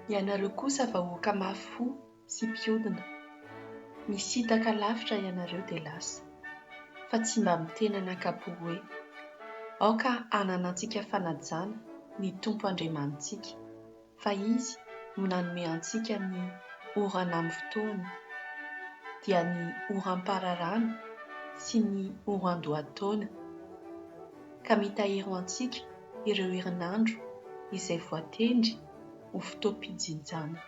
Ianareo kosa vahoaka mafy fo sy mpiodina, misitaka lavitra ianareo dia lasa, fa tsy mba miteny an'ankapo hoe aoka hananantsika fanajana ny Tompo Andriamanitsika, fa izy no nanome antsika ny orana amin'ny fotoana, dia ny oram-pararana sy ny oran-dohataona, ka mitahiry ho antsika ireo herinandro izay voatendry ho fotoam-pijinjana.